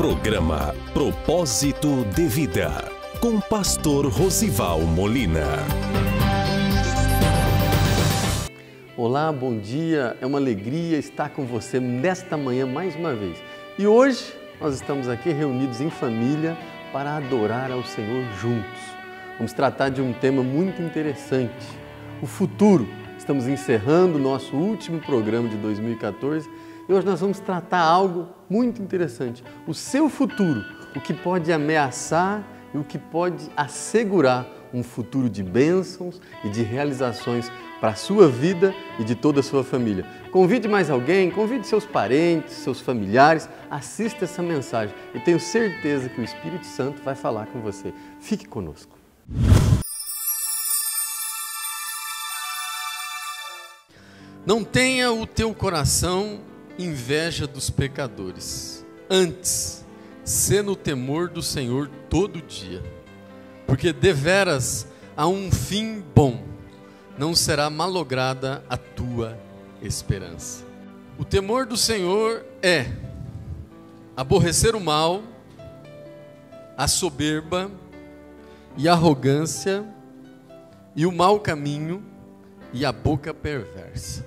Programa Propósito de Vida, com Pastor Rosival Molina. Olá, bom dia, é uma alegria estar com você nesta manhã mais uma vez. E hoje nós estamos aqui reunidos em família para adorar ao Senhor juntos. Vamos tratar de um tema muito interessante, o futuro. Estamos encerrando o nosso último programa de 2014 e hoje nós vamos tratar algo muito interessante, o seu futuro, o que pode ameaçar e o que pode assegurar um futuro de bênçãos e de realizações para a sua vida e de toda a sua família. Convide mais alguém, convide seus parentes, seus familiares, assista essa mensagem. Eu tenho certeza que o Espírito Santo vai falar com você. Fique conosco. Não tenha o teu coração inveja dos pecadores. Antes, sê no temor do Senhor todo dia, porque deveras há um fim bom, não será malograda a tua esperança. O temor do Senhor é aborrecer o mal, a soberba e a arrogância e o mau caminho e a boca perversa.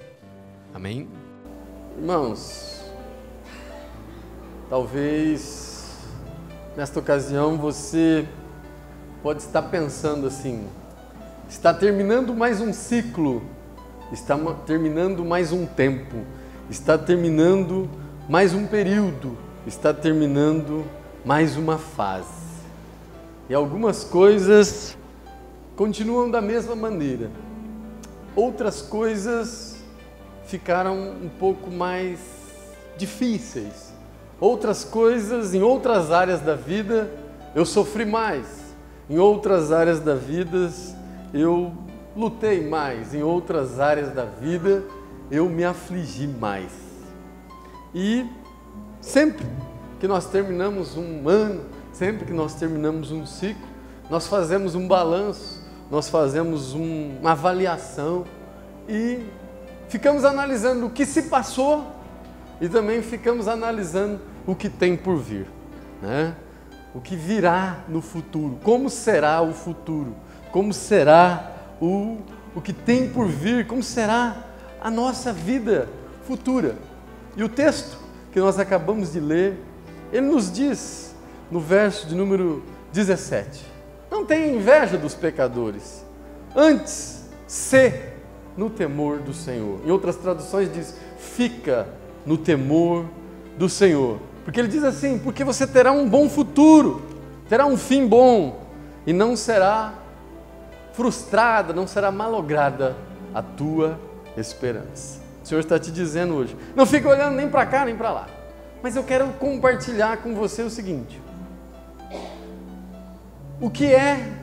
Amém? Irmãos, talvez nesta ocasião você pode estar pensando assim: está terminando mais um ciclo, está terminando mais um tempo, está terminando mais um período, está terminando mais uma fase. E algumas coisas continuam da mesma maneira, outras coisas ficaram um pouco mais difíceis, outras coisas em outras áreas da vida eu sofri mais, em outras áreas da vida eu lutei mais, em outras áreas da vida eu me afligi mais. E sempre que nós terminamos um ano, sempre que nós terminamos um ciclo, nós fazemos um balanço, nós fazemos uma avaliação e ficamos analisando o que se passou e também ficamos analisando o que tem por vir, né? O que virá no futuro, como será o futuro, como será o que tem por vir, como será a nossa vida futura. E o texto que nós acabamos de ler, ele nos diz no verso de número 17, não tenha inveja dos pecadores, antes sê no temor do Senhor. Em outras traduções diz, fica no temor do Senhor. Porque ele diz assim, porque você terá um bom futuro, terá um fim bom e não será frustrada, não será malograda a tua esperança. O Senhor está te dizendo hoje, não fica olhando nem para cá nem para lá, mas eu quero compartilhar com você o seguinte: o que é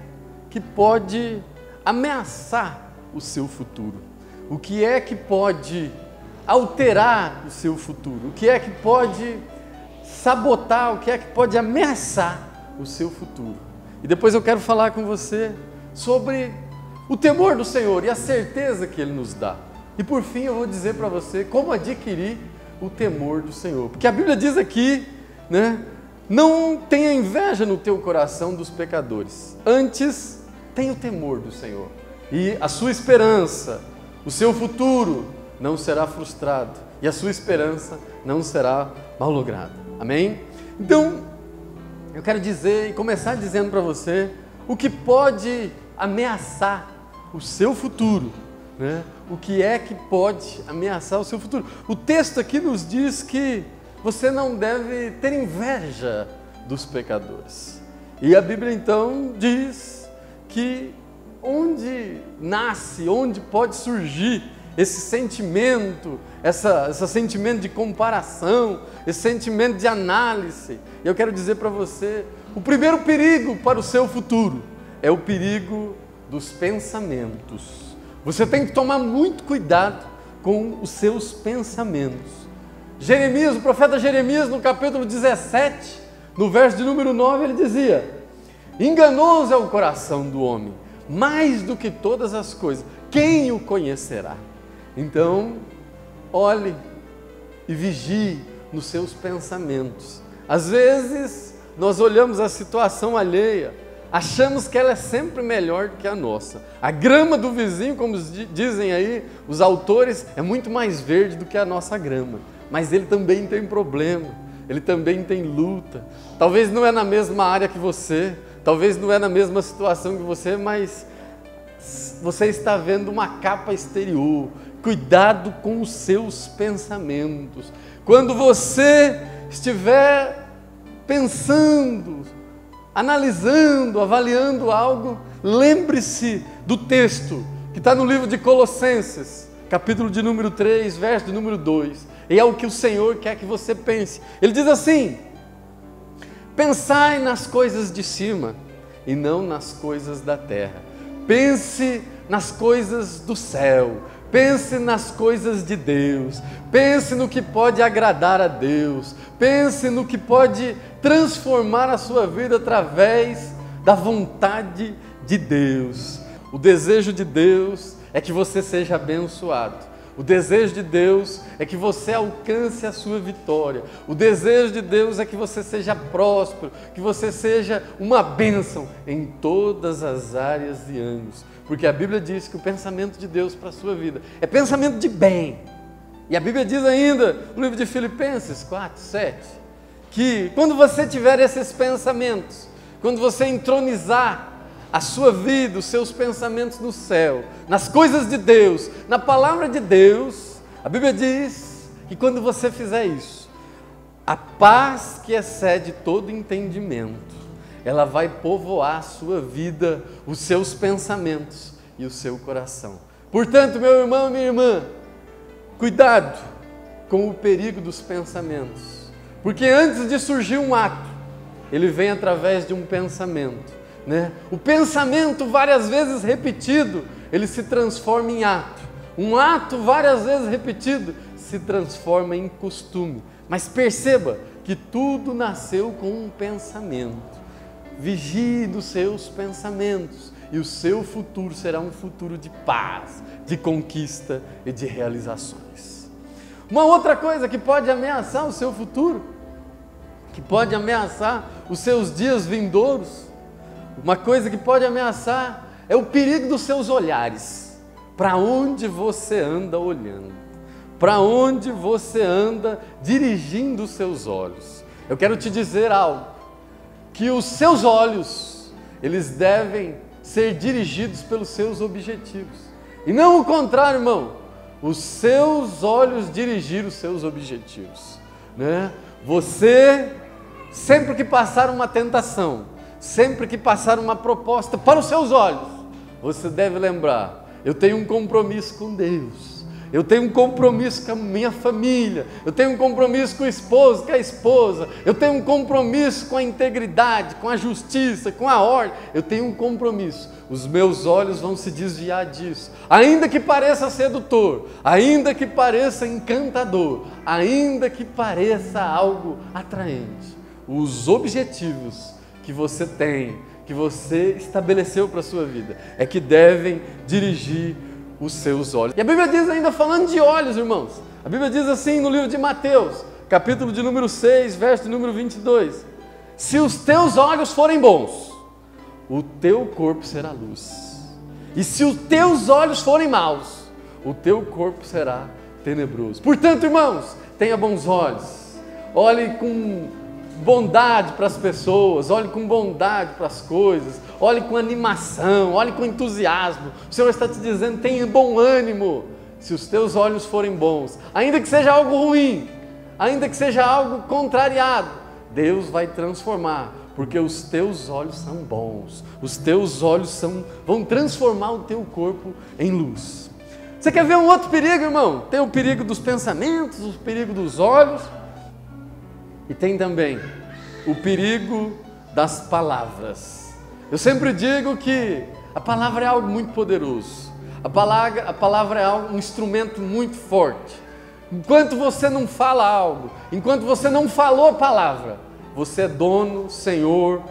que pode ameaçar o seu futuro? O que é que pode alterar o seu futuro? O que é que pode sabotar? O que é que pode ameaçar o seu futuro? E depois eu quero falar com você sobre o temor do Senhor e a certeza que Ele nos dá. E por fim eu vou dizer para você como adquirir o temor do Senhor. Porque a Bíblia diz aqui, né? Não tenha inveja no teu coração dos pecadores. Antes, tenha o temor do Senhor. E a sua esperança, o seu futuro não será frustrado. E a sua esperança não será malograda. Amém? Então, eu quero dizer e começar dizendo para você o que pode ameaçar o seu futuro, né? O que é que pode ameaçar o seu futuro? O texto aqui nos diz que você não deve ter inveja dos pecadores. E a Bíblia então diz que onde nasce, onde pode surgir esse sentimento, esse sentimento de comparação, esse sentimento de análise. Eu quero dizer para você, o primeiro perigo para o seu futuro é o perigo dos pensamentos. Você tem que tomar muito cuidado com os seus pensamentos. Jeremias, o profeta Jeremias, no capítulo 17, no verso de número 9, ele dizia: enganoso é o coração do homem, mais do que todas as coisas, quem o conhecerá? Então, olhe e vigie nos seus pensamentos. Às vezes, nós olhamos a situação alheia, achamos que ela é sempre melhor do que a nossa. A grama do vizinho, como dizem aí os autores, é muito mais verde do que a nossa grama. Mas ele também tem problema, ele também tem luta. Talvez não é na mesma área que você, talvez não é na mesma situação que você, mas você está vendo uma capa exterior. Cuidado com os seus pensamentos. Quando você estiver pensando, analisando, avaliando algo, lembre-se do texto que está no livro de Colossenses, capítulo de número 3, verso de número 2. E é o que o Senhor quer que você pense. Ele diz assim: pensai nas coisas de cima e não nas coisas da terra. Pense nas coisas do céu. Pense nas coisas de Deus. Pense no que pode agradar a Deus. Pense no que pode transformar a sua vida através da vontade de Deus. O desejo de Deus é que você seja abençoado. O desejo de Deus é que você alcance a sua vitória. O desejo de Deus é que você seja próspero, que você seja uma bênção em todas as áreas e âmbitos. Porque a Bíblia diz que o pensamento de Deus para a sua vida é pensamento de bem. E a Bíblia diz ainda, no livro de Filipenses 4, 7, que quando você tiver esses pensamentos, quando você entronizar a sua vida, os seus pensamentos no céu, nas coisas de Deus, na palavra de Deus, a Bíblia diz que quando você fizer isso, a paz que excede todo entendimento, ela vai povoar a sua vida, os seus pensamentos e o seu coração. Portanto, meu irmão, minha irmã, cuidado com o perigo dos pensamentos, porque antes de surgir um ato, ele vem através de um pensamento. O pensamento várias vezes repetido, ele se transforma em ato. Um ato várias vezes repetido se transforma em costume. Mas perceba que tudo nasceu com um pensamento. Vigie dos seus pensamentos e o seu futuro será um futuro de paz, de conquista e de realizações. Uma outra coisa que pode ameaçar o seu futuro, que pode ameaçar os seus dias vindouros, uma coisa que pode ameaçar é o perigo dos seus olhares. Para onde você anda olhando? Para onde você anda dirigindo os seus olhos? Eu quero te dizer algo, que os seus olhos, eles devem ser dirigidos pelos seus objetivos. E não o contrário, irmão. Os seus olhos dirigir os seus objetivos. Você, sempre que passar uma tentação, sempre que passar uma proposta para os seus olhos, você deve lembrar: eu tenho um compromisso com Deus, eu tenho um compromisso com a minha família, eu tenho um compromisso com o esposo, com a esposa, eu tenho um compromisso com a integridade, com a justiça, com a ordem, eu tenho um compromisso. Os meus olhos vão se desviar disso, ainda que pareça sedutor, ainda que pareça encantador, ainda que pareça algo atraente. Os objetivos que você tem, que você estabeleceu para a sua vida, é que devem dirigir os seus olhos. E a Bíblia diz ainda, falando de olhos, irmãos, a Bíblia diz assim no livro de Mateus, capítulo de número 6, verso de número 22, se os teus olhos forem bons, o teu corpo será luz, e se os teus olhos forem maus, o teu corpo será tenebroso. Portanto, irmãos, tenha bons olhos, olhe com bondade para as pessoas, olhe com bondade para as coisas, olhe com animação, olhe com entusiasmo. O Senhor está te dizendo: tenha bom ânimo. Se os teus olhos forem bons, ainda que seja algo ruim, ainda que seja algo contrariado, Deus vai transformar, porque os teus olhos são bons, os teus olhos vão transformar o teu corpo em luz. Você quer ver um outro perigo, irmão? Tem o perigo dos pensamentos, o perigo dos olhos, e tem também o perigo das palavras. Eu sempre digo que a palavra é algo muito poderoso. A palavra é um instrumento muito forte. Enquanto você não fala algo, enquanto você não falou a palavra, você é dono, senhor,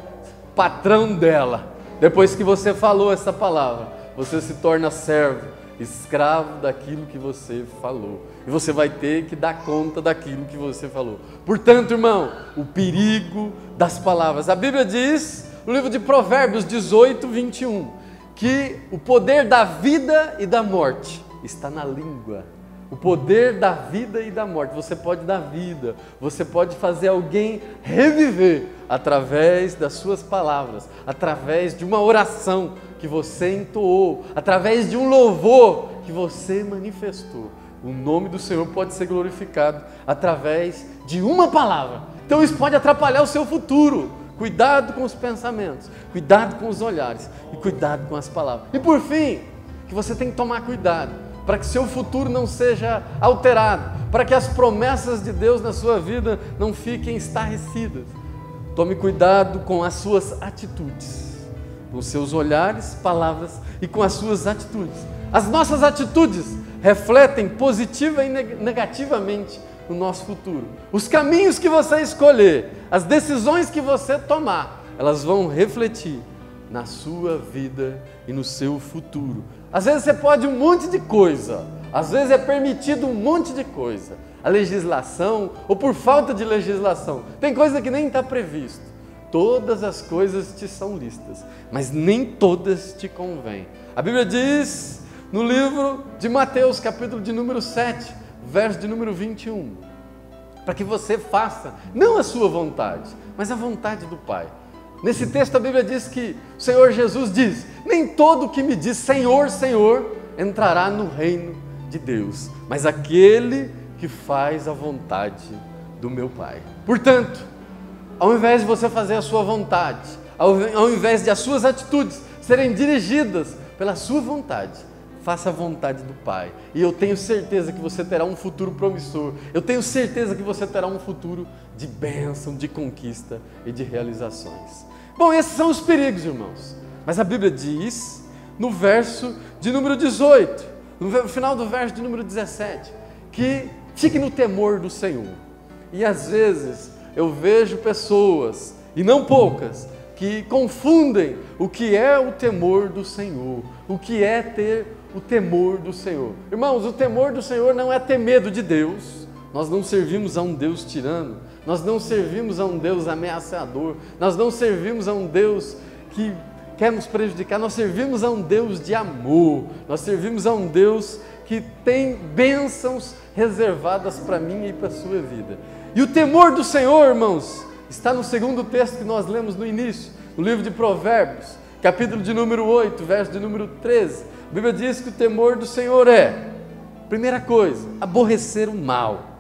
patrão dela. Depois que você falou essa palavra, você se torna servo escravo daquilo que você falou. E você vai ter que dar conta daquilo que você falou. Portanto, irmão, o perigo das palavras. A Bíblia diz, no livro de Provérbios 18, 21, que o poder da vida e da morte está na língua. O poder da vida e da morte. Você pode dar vida, você pode fazer alguém reviver através das suas palavras, através de uma oração que você entoou, através de um louvor que você manifestou. O nome do Senhor pode ser glorificado através de uma palavra. Então isso pode atrapalhar o seu futuro. Cuidado com os pensamentos, cuidado com os olhares e cuidado com as palavras. E por fim, que você tem que tomar cuidado para que seu futuro não seja alterado, para que as promessas de Deus na sua vida não fiquem estarrecidas. Tome cuidado com as suas atitudes, com os seus olhares, palavras e com as suas atitudes. As nossas atitudes refletem positiva e negativamente no nosso futuro. Os caminhos que você escolher, as decisões que você tomar, elas vão refletir na sua vida e no seu futuro. Às vezes você pode um monte de coisa, às vezes é permitido um monte de coisa. A legislação, ou por falta de legislação, tem coisa que nem está previsto. Todas as coisas te são listas, mas nem todas te convêm. A Bíblia diz no livro de Mateus, capítulo de número 7, verso de número 21, para que você faça, não a sua vontade, mas a vontade do Pai. Nesse texto a Bíblia diz que o Senhor Jesus diz, nem todo que me diz Senhor, Senhor, entrará no reino de Deus, mas aquele que faz a vontade do meu Pai. Portanto, ao invés de você fazer a sua vontade, ao invés de as suas atitudes serem dirigidas pela sua vontade, faça a vontade do Pai. E eu tenho certeza que você terá um futuro promissor. Eu tenho certeza que você terá um futuro de bênção, de conquista e de realizações. Bom, esses são os perigos, irmãos. Mas a Bíblia diz, no verso de número 18, no final do verso de número 17, que fique no temor do Senhor. E às vezes eu vejo pessoas, e não poucas, que confundem o que é o temor do Senhor, o que é ter o temor do Senhor. Irmãos, o temor do Senhor não é ter medo de Deus. Nós não servimos a um Deus tirano, nós não servimos a um Deus ameaçador, nós não servimos a um Deus que quer nos prejudicar, nós servimos a um Deus de amor, nós servimos a um Deus que tem bênçãos reservadas para mim e para a sua vida. E o temor do Senhor, irmãos, está no segundo texto que nós lemos no início, no livro de Provérbios, capítulo de número 8, verso de número 13. A Bíblia diz que o temor do Senhor é, primeira coisa, aborrecer o mal.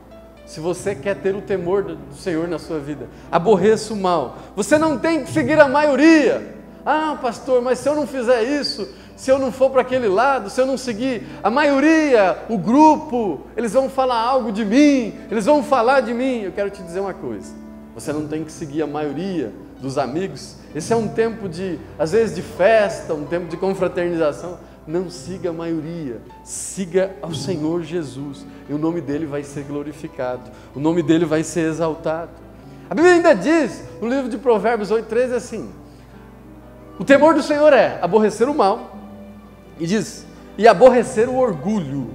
Se você quer ter o temor do Senhor na sua vida, aborreça o mal. Você não tem que seguir a maioria. Ah, pastor, mas se eu não fizer isso, se eu não for para aquele lado, se eu não seguir a maioria, o grupo, eles vão falar algo de mim, eles vão falar de mim. Eu quero te dizer uma coisa, você não tem que seguir a maioria dos amigos. Esse é um tempo de, às vezes, de festa, um tempo de confraternização. Não siga a maioria, siga ao Senhor Jesus, e o nome dele vai ser glorificado, o nome dele vai ser exaltado. A Bíblia ainda diz, no livro de Provérbios 8:13, assim, o temor do Senhor é aborrecer o mal, e diz, e aborrecer o orgulho,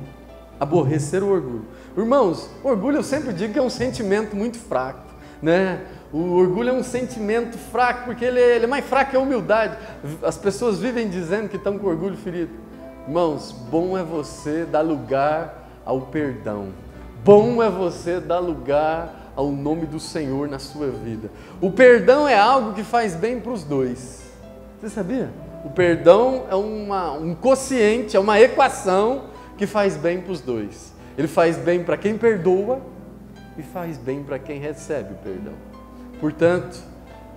aborrecer o orgulho. Irmãos, o orgulho eu sempre digo que é um sentimento muito fraco, né? O orgulho é um sentimento fraco, porque ele é mais fraco que a humildade. As pessoas vivem dizendo que estão com orgulho ferido. Irmãos, bom é você dar lugar ao perdão. Bom é você dar lugar ao nome do Senhor na sua vida. O perdão é algo que faz bem para os dois. Você sabia? O perdão é um quociente, é uma equação que faz bem para os dois. Ele faz bem para quem perdoa e faz bem para quem recebe o perdão. Portanto,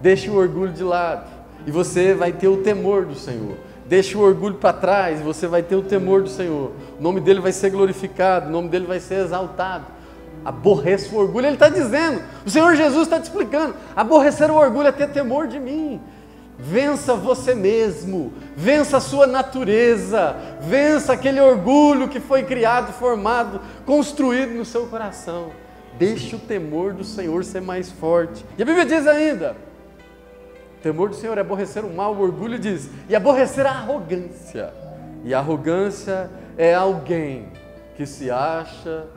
deixe o orgulho de lado e você vai ter o temor do Senhor. Deixe o orgulho para trás e você vai ter o temor do Senhor. O nome dele vai ser glorificado, o nome dele vai ser exaltado. Aborreça o orgulho, ele está dizendo, o Senhor Jesus está te explicando, aborrecer o orgulho é ter temor de mim. Vença você mesmo, vença a sua natureza, vença aquele orgulho que foi criado, formado, construído no seu coração. Deixe o temor do Senhor ser mais forte. E a Bíblia diz ainda, o temor do Senhor é aborrecer o mal, o orgulho diz, e aborrecer a arrogância. E a arrogância é alguém que se acha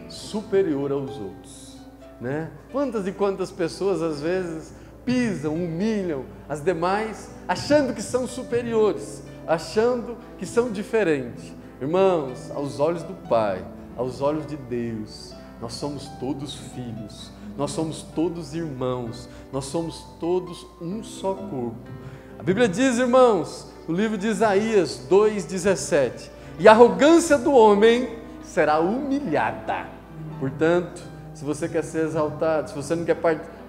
superior aos outros, né? Quantas e quantas pessoas às vezes pisam, humilham as demais, achando que são superiores, achando que são diferentes. Irmãos, aos olhos do Pai, aos olhos de Deus, nós somos todos filhos, nós somos todos irmãos, nós somos todos um só corpo. A Bíblia diz, irmãos, no livro de Isaías 2,17, e a arrogância do homem será humilhada. Portanto, se você quer ser exaltado, se você não quer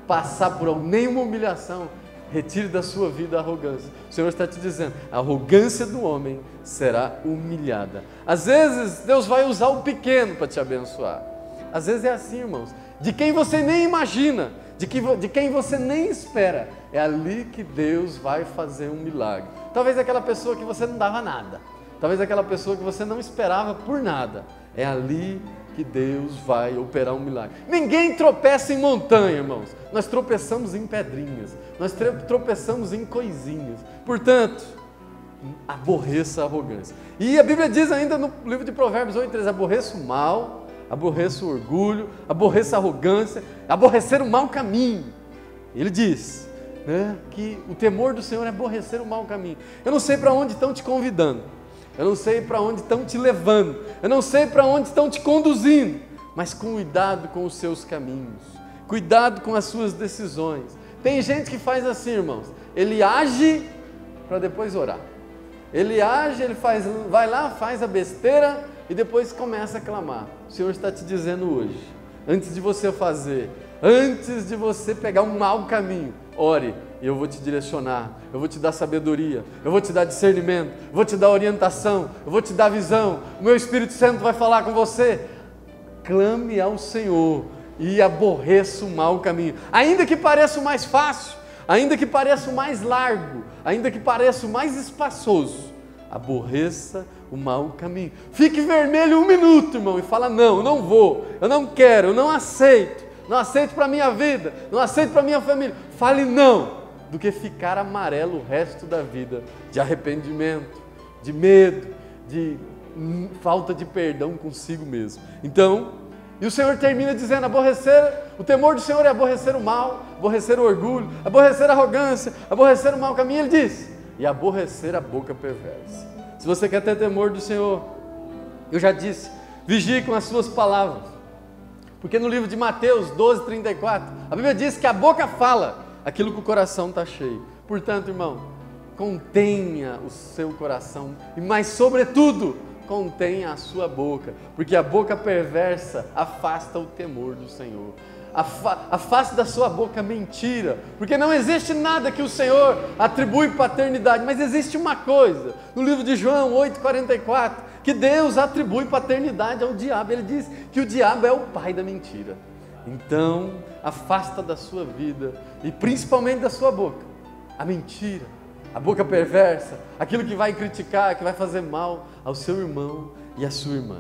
passar por nenhuma humilhação, retire da sua vida a arrogância. O Senhor está te dizendo, a arrogância do homem será humilhada. Às vezes, Deus vai usar o pequeno para te abençoar. Às vezes é assim, irmãos, de quem você nem imagina, de quem você nem espera, é ali que Deus vai fazer um milagre. Talvez aquela pessoa que você não dava nada, talvez aquela pessoa que você não esperava por nada, é ali que Deus vai operar um milagre. Ninguém tropeça em montanha, irmãos. Nós tropeçamos em pedrinhas, nós tropeçamos em coisinhas. Portanto, aborreça a arrogância. E a Bíblia diz ainda no livro de Provérbios 8,13, aborreça o mal, aborreça o orgulho, aborreça a arrogância, aborrecer o mau caminho. Ele diz, né, que o temor do Senhor é aborrecer o mau caminho. Eu não sei para onde estão te convidando, eu não sei para onde estão te levando, eu não sei para onde estão te conduzindo, mas cuidado com os seus caminhos, cuidado com as suas decisões. Tem gente que faz assim, irmãos, ele age para depois orar. Ele age, vai lá, faz a besteira e depois começa a clamar. O Senhor está te dizendo hoje, antes de você fazer, antes de você pegar um mau caminho, ore e eu vou te direcionar, eu vou te dar sabedoria, eu vou te dar discernimento, eu vou te dar orientação, eu vou te dar visão, o meu Espírito Santo vai falar com você. Clame ao Senhor e aborreça o mau caminho, ainda que pareça o mais fácil, ainda que pareça o mais largo, ainda que pareça o mais espaçoso, aborreça o mau caminho. Fique vermelho 1 minuto, irmão, e fala, não, eu não vou, eu não quero, eu não aceito para a minha vida, não aceito para a minha família. Fale não, do que ficar amarelo o resto da vida, de arrependimento, de medo, de falta de perdão consigo mesmo. Então, e o Senhor termina dizendo, o temor do Senhor é aborrecer o mal, aborrecer o orgulho, aborrecer a arrogância, aborrecer o mau caminho. Ele diz, e aborrecer a boca perversa. Se você quer ter temor do Senhor, eu já disse, vigie com as suas palavras. Porque no livro de Mateus 12:34, a Bíblia diz que a boca fala aquilo que o coração está cheio. Portanto, irmão, contenha o seu coração, mas sobretudo, contenha a sua boca, porque a boca perversa afasta o temor do Senhor. Afaste da sua boca mentira, porque não existe nada que o Senhor atribui paternidade, mas existe uma coisa, no livro de João 8:44, que Deus atribui paternidade ao diabo. Ele diz que o diabo é o pai da mentira. Então, afasta da sua vida, e principalmente da sua boca, a mentira, a boca perversa, aquilo que vai criticar, que vai fazer mal ao seu irmão e à sua irmã.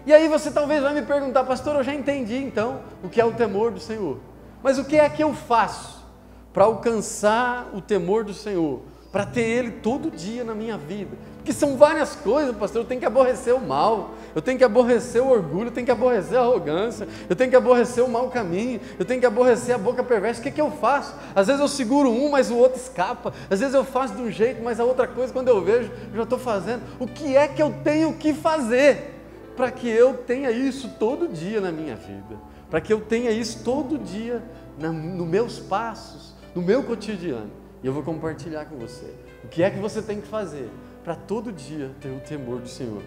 E aí você talvez vai me perguntar, pastor, eu já entendi então o que é o temor do Senhor. Mas o que é que eu faço para alcançar o temor do Senhor? Para ter Ele todo dia na minha vida? Porque são várias coisas, pastor, eu tenho que aborrecer o mal, eu tenho que aborrecer o orgulho, eu tenho que aborrecer a arrogância, eu tenho que aborrecer o mau caminho, eu tenho que aborrecer a boca perversa. O que eu faço? Às vezes eu seguro um, mas o outro escapa, às vezes eu faço de um jeito, mas a outra coisa, quando eu vejo, eu já estou fazendo. O que é que eu tenho que fazer para que eu tenha isso todo dia na minha vida? Para que eu tenha isso todo dia nos meus passos, no meu cotidiano. E eu vou compartilhar com você. O que é que você tem que fazer para todo dia ter o temor do Senhor?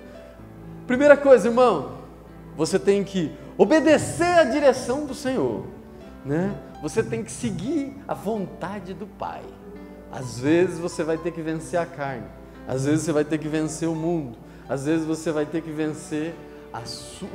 Primeira coisa, irmão, você tem que obedecer à direção do Senhor, né? Você tem que seguir a vontade do Pai. Às vezes você vai ter que vencer a carne, às vezes você vai ter que vencer o mundo, às vezes você vai ter que vencer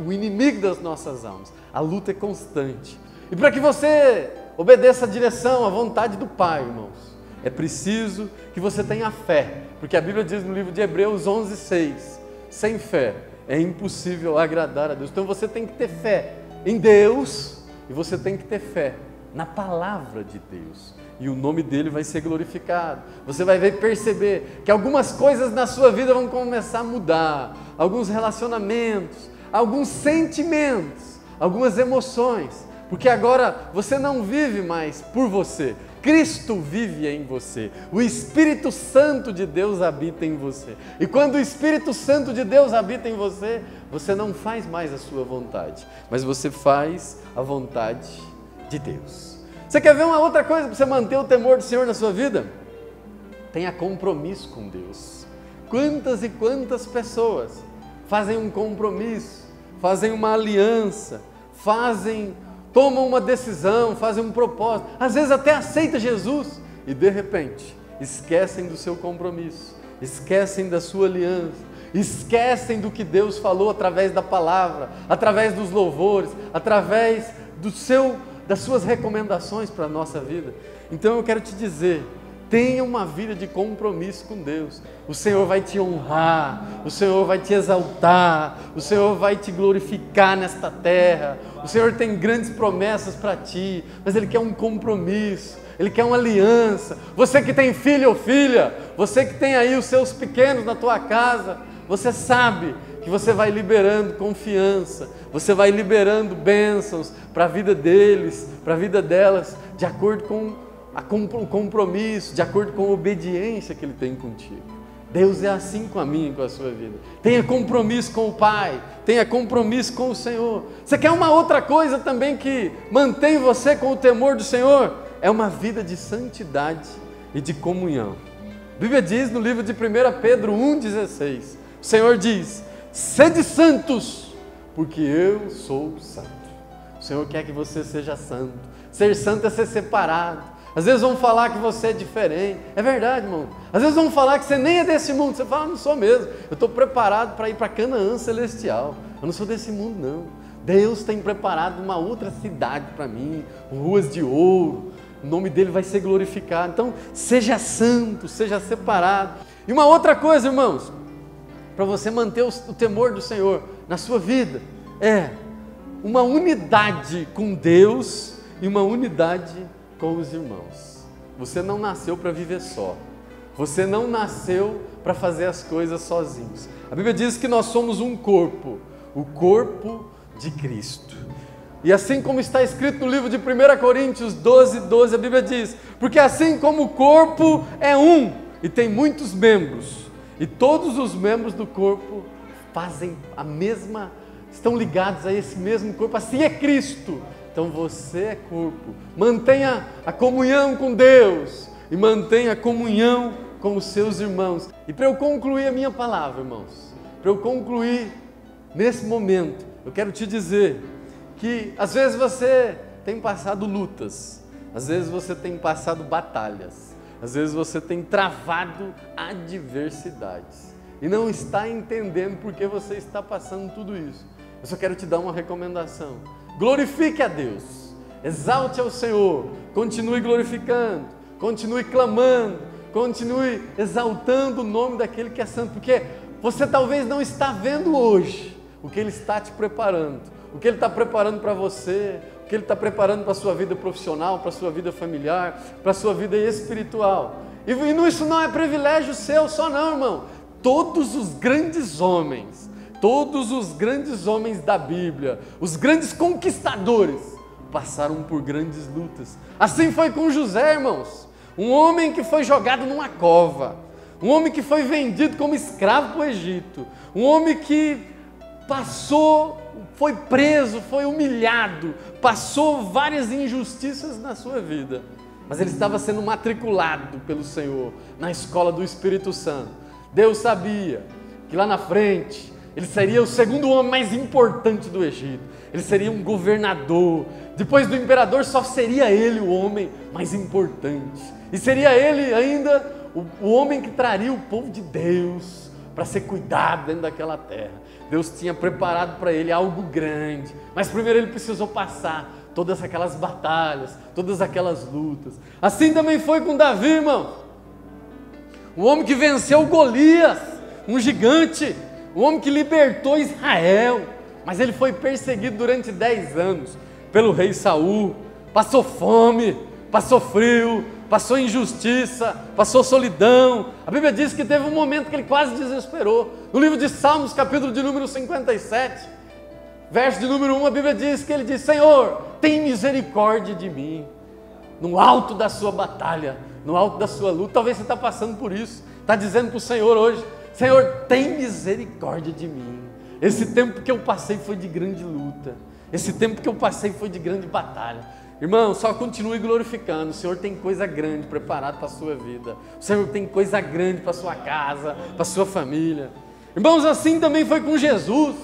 o inimigo das nossas almas. A luta é constante. E para que você obedeça a direção, a vontade do Pai, irmãos, é preciso que você tenha fé. Porque a Bíblia diz no livro de Hebreus 11:6, sem fé é impossível agradar a Deus. Então você tem que ter fé em Deus e você tem que ter fé na palavra de Deus. E o nome dele vai ser glorificado. Você vai perceber que algumas coisas na sua vida vão começar a mudar. Alguns relacionamentos, alguns sentimentos, algumas emoções. Porque agora você não vive mais por você. Cristo vive em você. O Espírito Santo de Deus habita em você. E quando o Espírito Santo de Deus habita em você, você não faz mais a sua vontade, mas você faz a vontade de Deus. Você quer ver uma outra coisa para você manter o temor do Senhor na sua vida? Tenha compromisso com Deus. Quantas e quantas pessoas fazem um compromisso, fazem uma aliança, tomam uma decisão, fazem um propósito, às vezes até aceita Jesus e de repente esquecem do seu compromisso, esquecem da sua aliança, esquecem do que Deus falou através da palavra, através dos louvores, através das suas recomendações para a nossa vida. Então eu quero te dizer, tenha uma vida de compromisso com Deus. O Senhor vai te honrar, o Senhor vai te exaltar, o Senhor vai te glorificar nesta terra. O Senhor tem grandes promessas para ti, mas Ele quer um compromisso, Ele quer uma aliança. Você que tem filho ou filha, você que tem aí os seus pequenos na tua casa, você sabe que você vai liberando confiança, você vai liberando bênçãos para a vida deles, para a vida delas, de acordo com o compromisso, de acordo com a obediência que Ele tem contigo. Deus é assim com a minha e com a sua vida. Tenha compromisso com o Pai, tenha compromisso com o Senhor. Você quer uma outra coisa também que mantém você com o temor do Senhor? É uma vida de santidade e de comunhão. A Bíblia diz no livro de 1 Pedro 1,16, o Senhor diz: sede santos, porque eu sou santo. O Senhor quer que você seja santo. Ser santo é ser separado. Às vezes vão falar que você é diferente. É verdade, irmão. Às vezes vão falar que você nem é desse mundo. Você fala: não sou mesmo. Eu estou preparado para ir para Canaã celestial. Eu não sou desse mundo, não. Deus tem preparado uma outra cidade para mim, ruas de ouro. O nome dele vai ser glorificado. Então, seja santo, seja separado. E uma outra coisa, irmãos, para você manter o temor do Senhor na sua vida, é uma unidade com Deus e uma unidade com os irmãos. Você não nasceu para viver só. Você não nasceu para fazer as coisas sozinhos. A Bíblia diz que nós somos um corpo, o corpo de Cristo. E assim como está escrito no livro de 1 Coríntios 12:12, a Bíblia diz: porque assim como o corpo é um e tem muitos membros, e todos os membros do corpo fazem estão ligados a esse mesmo corpo, assim é Cristo. Então você é corpo. Mantenha a comunhão com Deus e mantenha a comunhão com os seus irmãos. E para eu concluir a minha palavra, irmãos, para eu concluir nesse momento, eu quero te dizer que às vezes você tem passado lutas, às vezes você tem passado batalhas, às vezes você tem travado adversidades e não está entendendo por que você está passando tudo isso. Eu só quero te dar uma recomendação: glorifique a Deus, exalte ao Senhor, continue glorificando, continue clamando, continue exaltando o nome daquele que é santo, porque você talvez não está vendo hoje o que Ele está te preparando, o que Ele está preparando para você, o que Ele está preparando para a sua vida profissional, para a sua vida familiar, para a sua vida espiritual. E isso não é privilégio seu só não, irmão. Todos os grandes homens da Bíblia, os grandes conquistadores, passaram por grandes lutas. Assim foi com José, irmãos. Um homem que foi jogado numa cova, um homem que foi vendido como escravo para o Egito, um homem que foi preso, foi humilhado, passou várias injustiças na sua vida, mas ele estava sendo matriculado pelo Senhor na escola do Espírito Santo. Deus sabia que lá na frente ele seria o segundo homem mais importante do Egito, ele seria um governador, depois do imperador só seria ele o homem mais importante, e seria ele ainda o homem que traria o povo de Deus para ser cuidado dentro daquela terra. Deus tinha preparado para ele algo grande, mas primeiro ele precisou passar todas aquelas batalhas, todas aquelas lutas. Assim também foi com Davi, irmão. O homem que venceu Golias, um gigante, o homem que libertou Israel, mas ele foi perseguido durante 10 anos pelo rei Saul, passou fome, passou frio, passou injustiça, passou solidão. A Bíblia diz que teve um momento que ele quase desesperou. No livro de Salmos, capítulo de número 57, verso de número 1, a Bíblia diz que ele diz: Senhor, tem misericórdia de mim. No alto da sua batalha, no alto da sua luta, talvez você está passando por isso, está dizendo para o Senhor hoje: Senhor, tem misericórdia de mim. Esse tempo que eu passei foi de grande luta, esse tempo que eu passei foi de grande batalha. Irmão, só continue glorificando. O Senhor tem coisa grande preparada para a sua vida. O Senhor tem coisa grande para a sua casa, para a sua família. Irmãos, assim também foi com Jesus.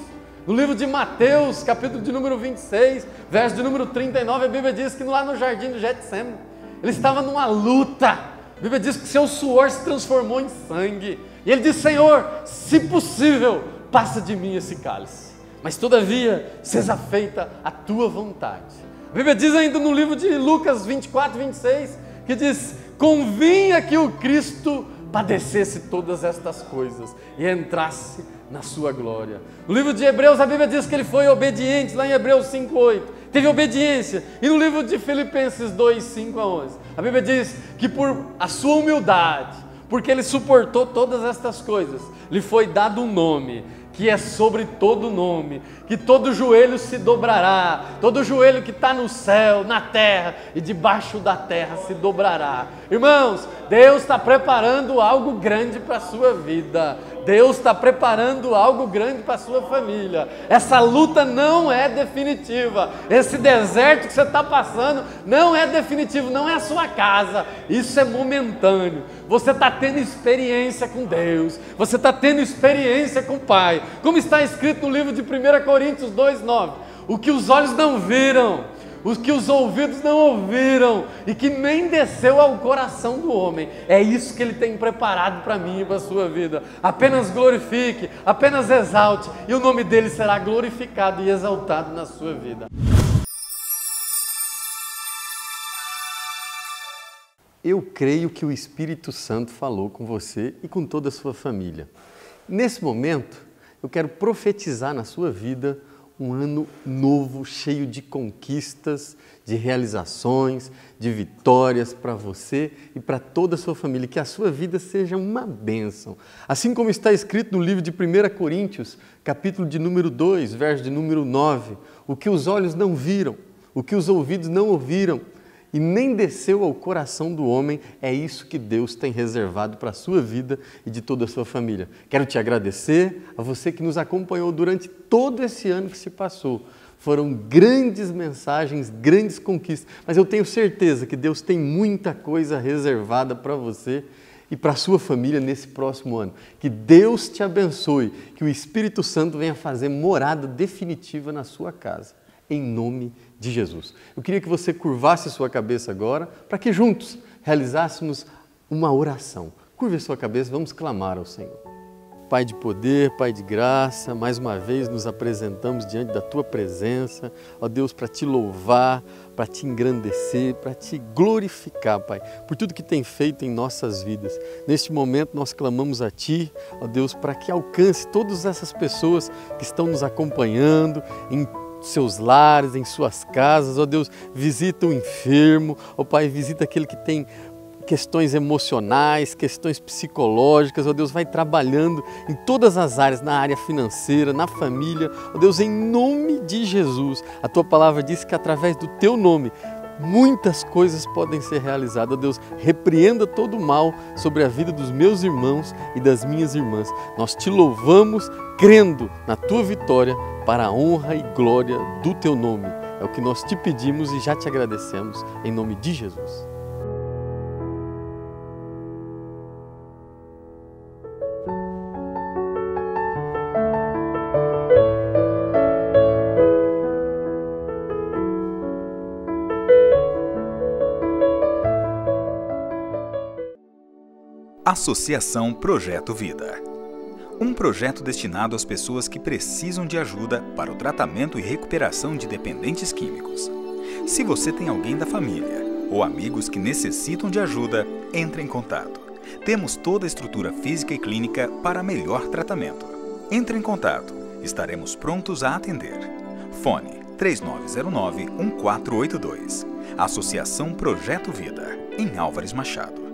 No livro de Mateus, capítulo de número 26, verso de número 39, a Bíblia diz que lá no jardim do Getsemane, ele estava numa luta. A Bíblia diz que seu suor se transformou em sangue. E ele disse: Senhor, se possível, passa de mim esse cálice. Mas todavia, seja feita a tua vontade. A Bíblia diz ainda no livro de Lucas 24, 26, que diz: convinha que o Cristo padecesse todas estas coisas e entrasse na sua glória. No livro de Hebreus, a Bíblia diz que ele foi obediente, lá em Hebreus 5, 8, teve obediência. E no livro de Filipenses 2, 5 a 11, a Bíblia diz que por a sua humildade, porque ele suportou todas estas coisas, lhe foi dado um nome que é sobre todo nome, que todo joelho se dobrará, todo joelho que está no céu, na terra e debaixo da terra se dobrará. Irmãos, Deus está preparando algo grande para a sua vida. Deus está preparando algo grande para a sua família. Essa luta não é definitiva. Esse deserto que você está passando não é definitivo, não é a sua casa. Isso é momentâneo. Você está tendo experiência com Deus. Você está tendo experiência com o Pai. Como está escrito no livro de 1 Coríntios 2:9. O que os olhos não viram, os que os ouvidos não ouviram e que nem desceu ao coração do homem, é isso que Ele tem preparado para mim e para a sua vida. Apenas glorifique, apenas exalte, e o nome dEle será glorificado e exaltado na sua vida. Eu creio que o Espírito Santo falou com você e com toda a sua família. Nesse momento, eu quero profetizar na sua vida um ano novo, cheio de conquistas, de realizações, de vitórias para você e para toda a sua família. Que a sua vida seja uma bênção. Assim como está escrito no livro de 1 Coríntios, capítulo de número 2, verso de número 9. O que os olhos não viram, o que os ouvidos não ouviram, e nem desceu ao coração do homem, é isso que Deus tem reservado para a sua vida e de toda a sua família. Quero te agradecer a você que nos acompanhou durante todo esse ano que se passou. Foram grandes mensagens, grandes conquistas, mas eu tenho certeza que Deus tem muita coisa reservada para você e para a sua família nesse próximo ano. Que Deus te abençoe, que o Espírito Santo venha fazer morada definitiva na sua casa, em nome de Jesus. Eu queria que você curvasse sua cabeça agora, para que juntos realizássemos uma oração. Curve a sua cabeça, vamos clamar ao Senhor. Pai de poder, Pai de graça, mais uma vez nos apresentamos diante da Tua presença, ó Deus, para Te louvar, para Te engrandecer, para Te glorificar, Pai, por tudo que tem feito em nossas vidas. Neste momento nós clamamos a Ti, ó Deus, para que alcance todas essas pessoas que estão nos acompanhando em seus lares, em suas casas, ó Deus, visita o enfermo, ó Pai, visita aquele que tem questões emocionais, questões psicológicas, ó Deus, vai trabalhando em todas as áreas, na área financeira, na família, ó Deus, em nome de Jesus. A Tua palavra diz que através do Teu nome, muitas coisas podem ser realizadas. Ó Deus, repreenda todo o mal sobre a vida dos meus irmãos e das minhas irmãs. Nós Te louvamos, crendo na Tua vitória, para a honra e glória do Teu nome. É o que nós Te pedimos e já Te agradecemos, em nome de Jesus. Associação Projeto Vida. Um projeto destinado às pessoas que precisam de ajuda para o tratamento e recuperação de dependentes químicos. Se você tem alguém da família ou amigos que necessitam de ajuda, entre em contato. Temos toda a estrutura física e clínica para melhor tratamento. Entre em contato, estaremos prontos a atender. Fone 3909-1482. Associação Projeto Vida, em Álvares Machado.